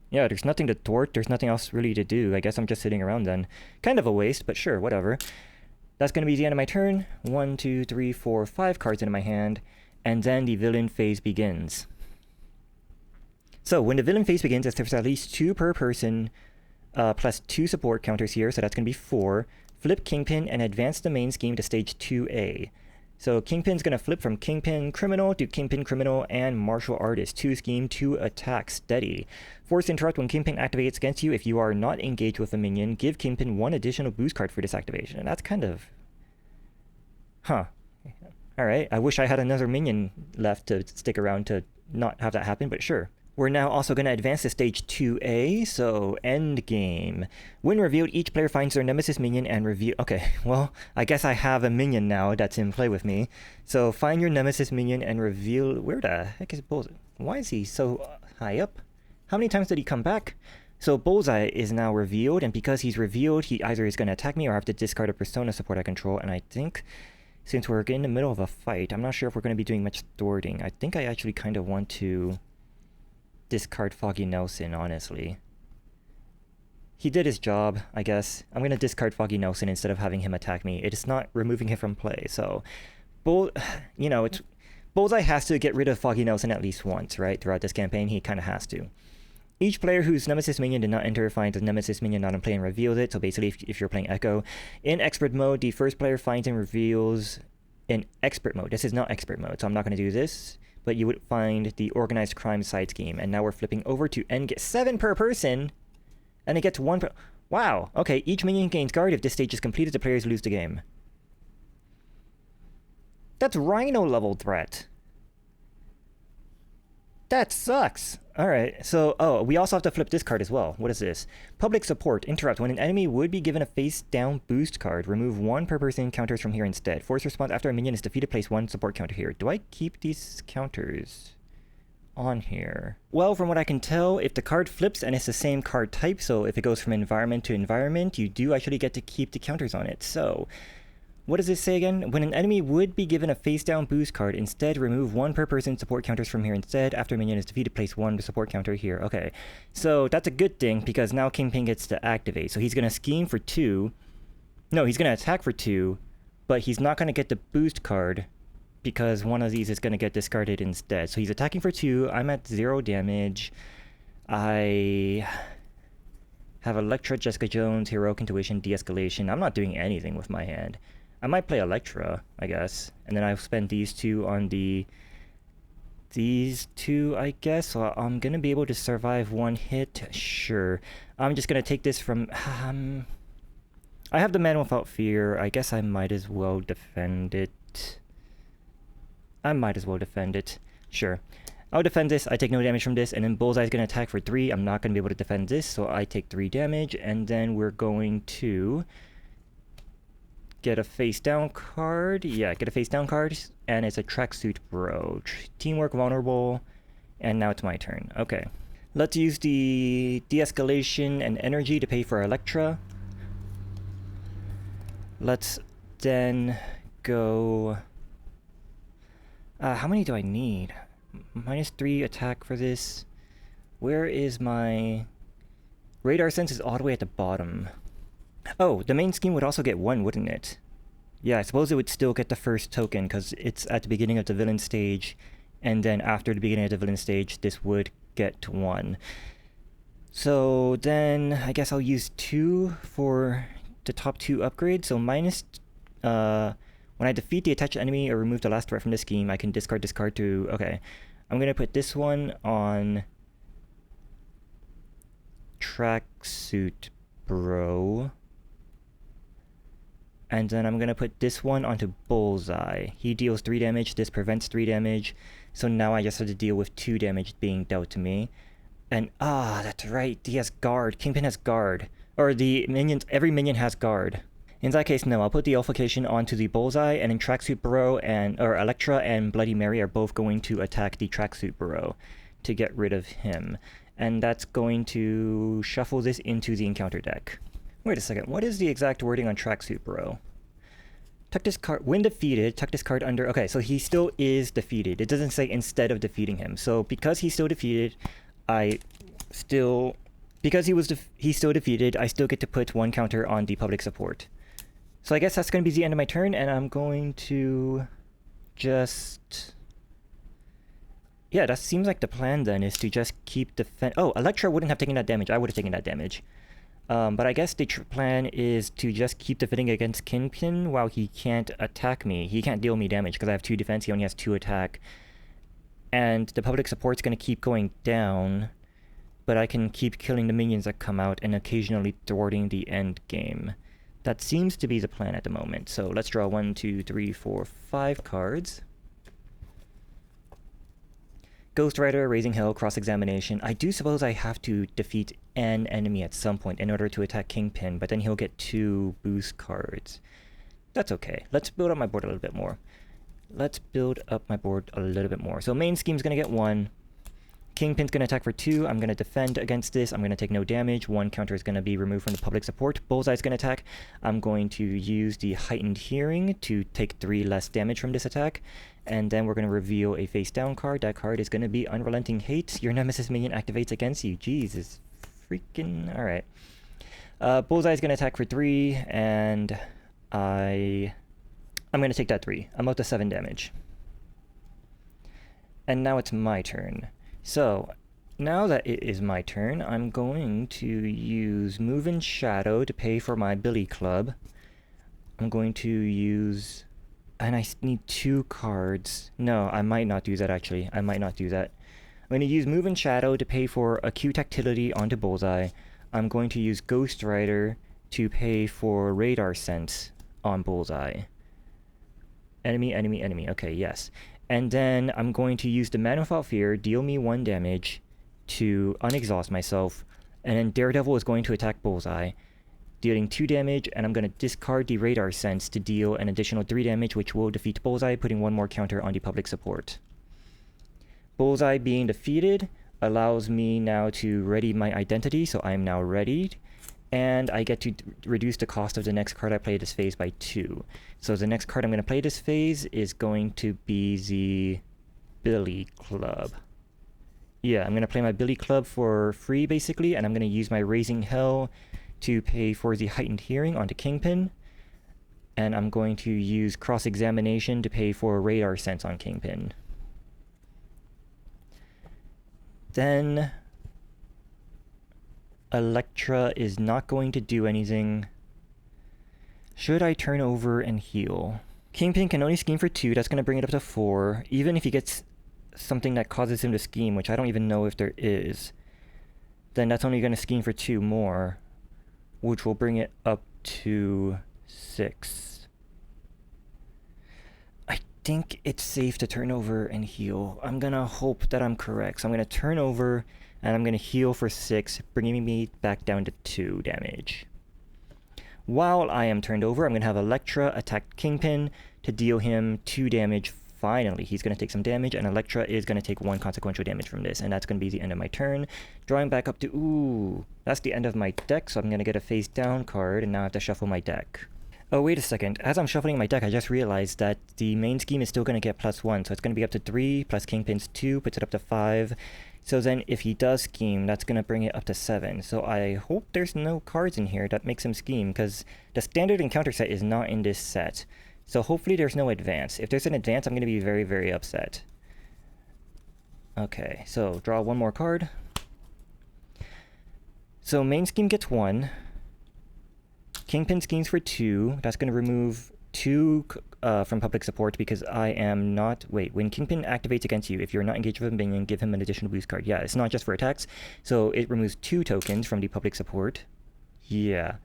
Yeah, there's nothing to thwart, there's nothing else really to do. I guess I'm just sitting around then. Kind of a waste, but sure, whatever. That's going to be the end of my turn. 1, 2, 3, 4, 5 cards into my hand. And then the villain phase begins. So when the villain phase begins, if there's at least 2 per person, plus 2 support counters here, so that's going to be 4. Flip Kingpin and advance the main scheme to stage 2A. So Kingpin's going to flip from Kingpin Criminal to Kingpin Criminal and Martial Artist. 2 scheme, 2 attack, steady. Force interrupt when Kingpin activates against you. If you are not engaged with a minion, give Kingpin 1 additional boost card for this activation. And that's kind of... Huh. Alright, I wish I had another minion left to stick around to not have that happen, but sure. We're now also going to advance to stage 2A, so end game. When revealed, each player finds their nemesis minion and reveal... Okay, well, I guess I have a minion now that's in play with me. So find your nemesis minion and reveal... Where the heck is Bullseye? Why is he so high up? How many times did he come back? So Bullseye is now revealed, and because he's revealed, he either is going to attack me or I have to discard a persona support I control, and I think... Since we're in the middle of a fight, I'm not sure if we're going to be doing much thwarting. I think I actually kind of want to... discard Foggy Nelson, honestly. He did his job, I guess. I'm going to discard Foggy Nelson instead of having him attack me. It is not removing him from play, so... You know, Bullseye has to get rid of Foggy Nelson at least once, right? Throughout this campaign, he kind of has to. Each player whose nemesis minion did not enter finds a nemesis minion not in play and reveals it. So basically, if you're playing Echo, in expert mode, the first player finds and reveals in expert mode. This is not expert mode, so I'm not going to do this. But you would find the organized crime side scheme. And now we're flipping over to end 7 per person. And it gets 1 per... Wow. Okay, each minion gains guard. If this stage is completed, the players lose the game. That's Rhino level threat. That sucks. Alright, so, oh, we also have to flip this card as well. What is this? Public support. Interrupt. When an enemy would be given a face-down boost card, remove 1 per person counters from here instead. Force response after a minion is defeated, place 1 support counter here. Do I keep these counters on here? Well, from what I can tell, if the card flips and it's the same card type, so if it goes from environment to environment, you do actually get to keep the counters on it. So... What does this say again? When an enemy would be given a face-down boost card, instead remove 1 per person support counters from here instead. After a minion is defeated, place 1 support counter here. Okay, so that's a good thing because now Kingpin gets to activate. So he's going to scheme for 2. No, he's going to attack for 2, but he's not going to get the boost card because one of these is going to get discarded instead. So he's attacking for 2. I'm at 0 damage. I have Elektra, Jessica Jones, Heroic Intuition, De-escalation. I'm not doing anything with my hand. I might play Elektra, I guess. And then I'll spend these 2 on these 2, I guess. So I'm going to be able to survive 1 hit. Sure. I'm just going to take this from... I have the Man Without Fear. I guess I might as well defend it. Sure. I'll defend this, I take no damage from this, and then Bullseye's going to attack for 3. I'm not going to be able to defend this, so I take 3 damage, and then we're going to get a face down card. Yeah, get a face down card, and it's a tracksuit bro. Teamwork vulnerable, and now it's my turn. Okay. Let's use the de-escalation and energy to pay for Elektra. Let's then go... how many do I need? -3 attack for this. Where is my... Radar sense is all the way at the bottom. Oh, the main scheme would also get 1, wouldn't it? Yeah, I suppose it would still get the first token, because it's at the beginning of the villain stage, and then after the beginning of the villain stage, this would get 1. So then, I guess I'll use 2 for the top 2 upgrades. So minus... when I defeat the attached enemy or remove the last threat from the scheme, I can discard this card to... Okay, I'm going to put this one on... Tracksuit Bro. And then I'm going to put this one onto Bullseye. He deals 3 damage, this prevents 3 damage. So now I just have to deal with 2 damage being dealt to me. And, that's right, he has guard. Kingpin has guard. Or the minions, every minion has guard. In that case, no, I'll put the Ulfication onto the Bullseye, and then Tracksuit Bro or Elektra and Bloody Mary are both going to attack the Tracksuit Bro to get rid of him. And that's going to shuffle this into the encounter deck. Wait a second, what is the exact wording on Tracksuit Bro? Tuck this card, when defeated, tuck this card under... Okay, so he still is defeated. It doesn't say instead of defeating him. So because he's still defeated, he's still defeated, I still get to put 1 counter on the public support. So I guess that's going to be the end of my turn, and I'm going to just... Yeah, that seems like the plan then, is to just keep defend... Oh, Elektra wouldn't have taken that damage. I would have taken that damage. But I guess the plan is to just keep defending against Kingpin while he can't attack me. He can't deal me damage because I have 2 defense, he only has 2 attack. And the public support's going to keep going down, but I can keep killing the minions that come out and occasionally thwarting the end game. That seems to be the plan at the moment. So let's draw 1, 2, 3, 4, 5 cards. Ghost Rider, Raising Hell, Cross-Examination. I do suppose I have to defeat an enemy at some point in order to attack Kingpin, but then he'll get 2 boost cards. That's okay. Let's build up my board a little bit more. So main scheme's going to get 1. Kingpin's going to attack for 2. I'm going to defend against this. I'm going to take no damage. 1 counter is going to be removed from the public support. Bullseye's going to attack. I'm going to use the Heightened Hearing to take 3 less damage from this attack. And then we're going to reveal a face down card. That card is going to be Unrelenting Hate. Your nemesis minion activates against you. Jesus freaking... Alright. Bullseye's going to attack for 3. And I'm going to take that 3. I'm up to 7 damage. And now it's my turn. So, now that it is my turn, I'm going to use Move in Shadow to pay for my Billy Club. I'm going to use... And I need 2 cards. No, I might not do that, actually. I might not do that. I'm going to use Move in Shadow to pay for Acute Activity onto Bullseye. I'm going to use Ghost Rider to pay for Radar Sense on Bullseye. Enemy, enemy, enemy. Okay, yes. And then I'm going to use the Man Without Fear, deal me 1 damage to unexhaust myself, and then Daredevil is going to attack Bullseye, dealing 2 damage, and I'm going to discard the Radar Sense to deal an additional 3 damage, which will defeat Bullseye, putting 1 more counter on the public support. Bullseye being defeated allows me now to ready my identity, so I am now readied, and I get to reduce the cost of the next card I play this phase by 2. So the next card I'm going to play this phase is going to be the Billy Club. Yeah, I'm going to play my Billy Club for free, basically, and I'm going to use my Raising Hell to pay for the Heightened Hearing onto Kingpin. And I'm going to use Cross-Examination to pay for Radar Sense on Kingpin. Then... Elektra is not going to do anything. Should I turn over and heal? Kingpin can only scheme for 2, that's going to bring it up to 4. Even if he gets something that causes him to scheme, which I don't even know if there is, then that's only going to scheme for 2 more, which will bring it up to 6. I think it's safe to turn over and heal. I'm gonna hope that I'm correct. So I'm gonna turn over and I'm gonna heal for 6, bringing me back down to 2 damage. While I am turned over, I'm gonna have Elektra attack Kingpin to deal him 2 damage. Finally, he's gonna take some damage, and Elektra is gonna take 1 consequential damage from this, and that's gonna be the end of my turn. Drawing back up to, ooh, that's the end of my deck, so I'm gonna get a face down card, and now I have to shuffle my deck. Oh, wait a second. As I'm shuffling my deck, I just realized that the main scheme is still going to get +1, so it's going to be up to 3, plus Kingpin's 2, puts it up to 5. So then if he does scheme, that's going to bring it up to 7. So I hope there's no cards in here that makes him scheme, because the standard encounter set is not in this set. So hopefully there's no advance. If there's an advance, I'm going to be very, very upset. Okay, so draw 1 more card. So main scheme gets 1. Kingpin schemes for 2. That's going to remove 2 from public support because I am not... Wait, when Kingpin activates against you, if you're not engaged with a minion, give him an additional boost card. Yeah, it's not just for attacks. So it removes 2 tokens from the public support. Yeah.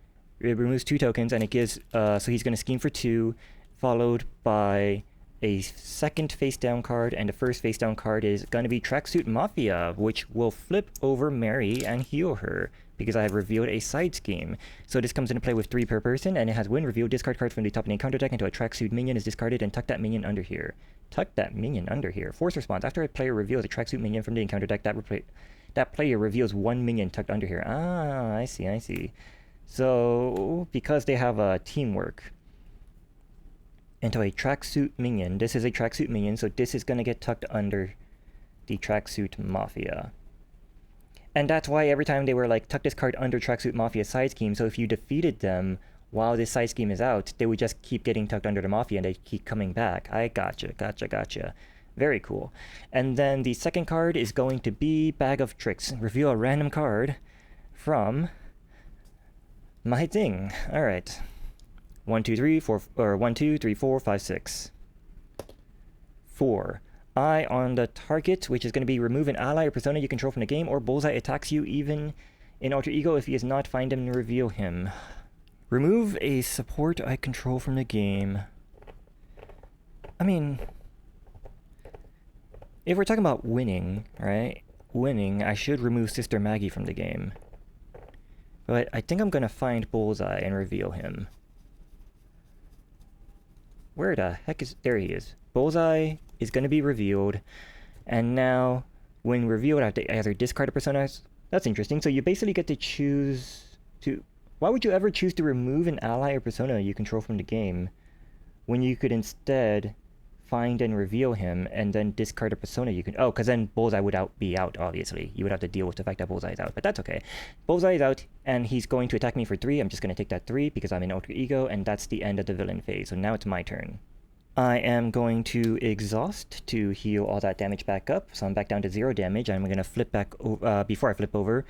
It removes 2 tokens and it gives... so he's going to scheme for 2, followed by a second face down card, and the first face down card is going to be Tracksuit Mafia, which will flip over Mary and heal her, because I have revealed a side scheme. So this comes into play with 3 per person, and it has when revealed, discard card from the top of the encounter deck into a tracksuit minion is discarded, and tuck that minion under here. Tuck that minion under here. Force response. After a player reveals a tracksuit minion from the encounter deck, that player reveals 1 minion tucked under here. Ah, I see, I see. So, because they have teamwork into a tracksuit minion, this is a tracksuit minion, so this is going to get tucked under the Tracksuit Mafia. And that's why every time they were like, tuck this card under Tracksuit Mafia side scheme, so if you defeated them while this side scheme is out, they would just keep getting tucked under the Mafia and they keep coming back. I gotcha. Very cool. And then the second card is going to be Bag of Tricks. Reveal a random card from my thing. Alright. 1, 2, 3, 4, or 1, 2, 3, 4, 5, 6. 4. Eye on the target, which is going to be remove an ally or persona you control from the game, or Bullseye attacks you even in alter ego. If he is not, find him and reveal him. Remove a support I control from the game. I mean, if we're talking about winning, right? Winning, I should remove Sister Maggie from the game. But I think I'm going to find Bullseye and reveal him. Where the heck is... There he is. Bullseye is going to be revealed. And now, when revealed, I have to either discard a persona. That's interesting. So you basically get to choose to... Why would you ever choose to remove an ally or persona you control from the game when you could instead find and reveal him and then discard a persona you can... Oh, because then Bullseye would be out, obviously. You would have to deal with the fact that Bullseye is out, but that's okay. Bullseye is out, and he's going to attack me for 3. I'm just going to take that 3 because I'm in alter ego, and that's the end of the villain phase. So now it's my turn. I am going to exhaust to heal all that damage back up, so I'm back down to 0 damage. I'm going to flip back... before I flip over,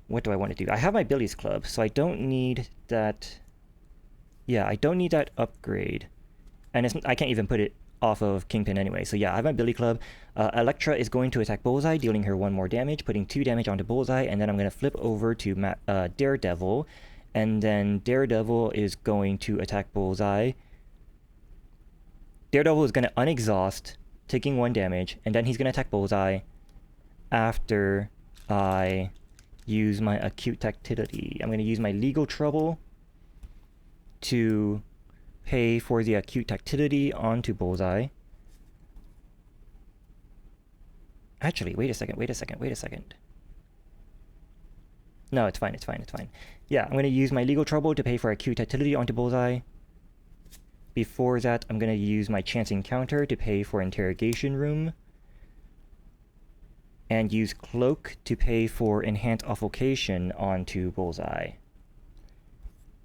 what do I want to do? I have my Billy's Club, so I don't need that... Yeah, I don't need that upgrade. And I can't even put it off of Kingpin anyway. So yeah, I have my Billy Club. Elektra is going to attack Bullseye, dealing her 1 more damage, putting 2 damage onto Bullseye, and then I'm going to flip over to Daredevil, and then Daredevil is going to attack Bullseye. Daredevil is going to unexhaust, taking 1 damage, and then he's going to attack Bullseye after I use my acute tactility. I'm going to use my legal trouble to pay for the acute tactility onto Bullseye. Actually, wait a second. No, it's fine. Yeah, I'm going to use my legal trouble to pay for acute tactility onto Bullseye. Before that, I'm going to use my chance encounter to pay for interrogation room. And use cloak to pay for enhanced offlocation onto Bullseye.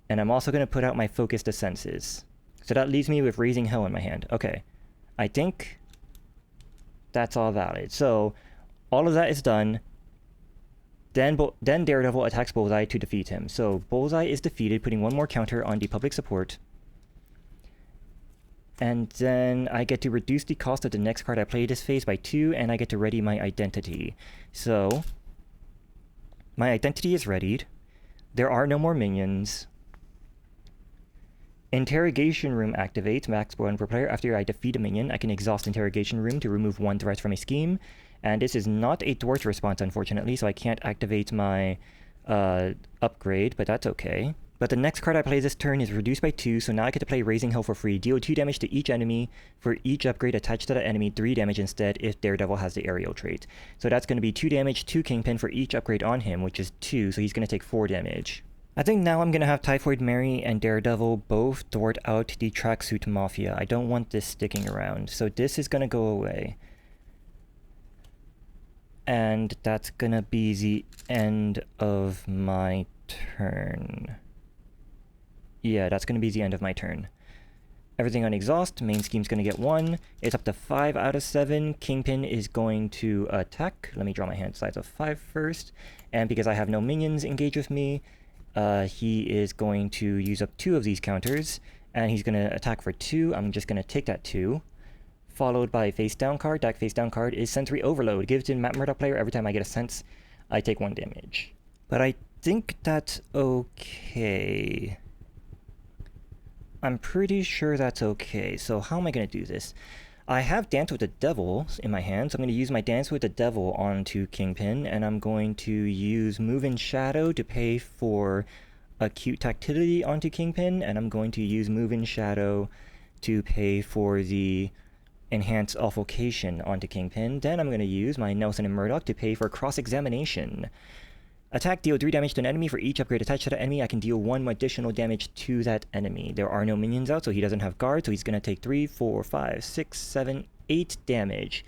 And I'm also going to put out my focus to senses. So that leaves me with raising hell in my hand. Okay, I think that's all valid. So all of that is done. Then Daredevil attacks Bullseye to defeat him. So Bullseye is defeated, putting 1 more counter on the public support. And then I get to reduce the cost of the next card I play this phase by 2, and I get to ready my identity. So my identity is readied. There are no more minions. Interrogation Room activates, max 1 per player. After I defeat a minion, I can exhaust Interrogation Room to remove 1 threat from a scheme. And this is not a thwart response, unfortunately, so I can't activate my upgrade, but that's okay. But the next card I play this turn is reduced by 2, so now I get to play Raising Hell for free. Deal 2 damage to each enemy. For each upgrade attached to that enemy, 3 damage instead if Daredevil has the aerial trait. So that's going to be 2 damage to Kingpin for each upgrade on him, which is 2, so he's going to take 4 damage. I think now I'm going to have Typhoid Mary and Daredevil both thwart out the Tracksuit Mafia. I don't want this sticking around, so this is going to go away. And that's going to be the end of my turn. Yeah, that's going to be the end of my turn. Everything on exhaust, main scheme's going to get 1. It's up to 5 out of 7. Kingpin is going to attack. Let me draw my hand size of 5 first. And because I have no minions engage with me, he is going to use up 2 of these counters. And he's going to attack for 2. I'm just going to take that 2. Followed by face down card. That face down card is Sensory Overload. Give it to Matt Murdock player. Every time I get a sense, I take 1 damage. But I think that's okay. I'm pretty sure that's okay. So how am I going to do this? I have Dance with the Devil in my hand, so I'm going to use my Dance with the Devil onto Kingpin, and I'm going to use Move in Shadow to pay for Acute Tactility onto Kingpin, and I'm going to use Move in Shadow to pay for the Enhanced Offlocation onto Kingpin. Then I'm going to use my Nelson and Murdoch to pay for Cross-Examination. Attack, deal 3 damage to an enemy. For each upgrade attached to that enemy, I can deal 1 additional damage to that enemy. There are no minions out, so he doesn't have guard, so he's going to take 3, 4, 5, 6, 7, 8 damage.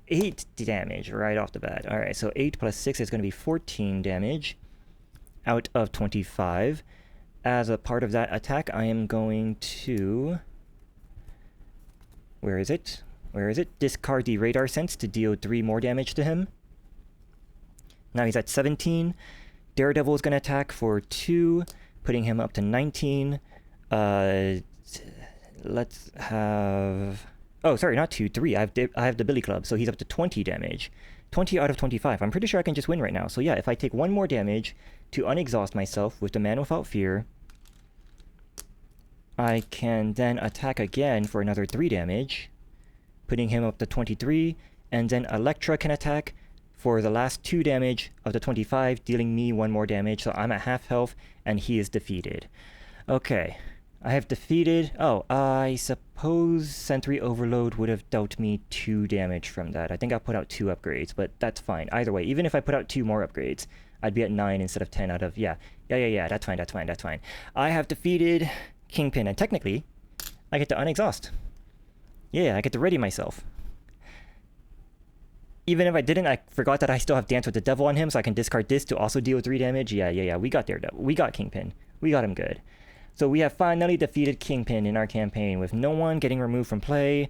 8 damage right off the bat. Alright, so 8 plus 6 is going to be 14 damage out of 25. As a part of that attack, I am going to... Where is it? Where is it? Discard the Radar Sense to deal 3 more damage to him. Now he's at 17. Daredevil is going to attack for 2, putting him up to 19. Let's have... Oh, sorry, not 2, 3. I have the Billy Club, so he's up to 20 damage. 20 out of 25. I'm pretty sure I can just win right now. So yeah, if I take 1 more damage to unexhaust myself with the Man Without Fear, I can then attack again for another 3 damage, putting him up to 23. And then Elektra can attack for the last 2 damage of the 25, dealing me 1 more damage, so I'm at half health, and he is defeated. Okay, I have defeated... Oh, I suppose Sentry Overload would have dealt me 2 damage from that. I think I'll put out 2 upgrades, but that's fine. Either way, even if I put out 2 more upgrades, I'd be at 9 instead of 10 out of... Yeah, that's fine. I have defeated Kingpin, and technically, I get to unexhaust. Yeah, I get to ready myself. Even if I didn't, I forgot that I still have Dance with the Devil on him, so I can discard this to also deal 3 damage. Yeah, we got Daredevil. We got Kingpin. We got him good. So we have finally defeated Kingpin in our campaign, with no one getting removed from play,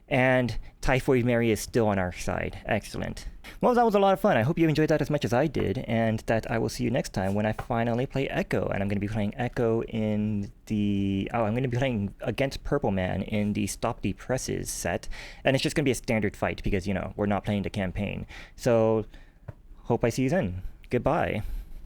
and Typhoid Mary is still on our side. Excellent. Well, that was a lot of fun. I hope you enjoyed that as much as I did, and that I will see you next time when I finally play Echo. And I'm going to be playing Echo in the... Oh, I'm going to be playing against Purple Man in the Stop the Presses set. And it's just going to be a standard fight because, you know, we're not playing the campaign. So, hope I see you then. Goodbye.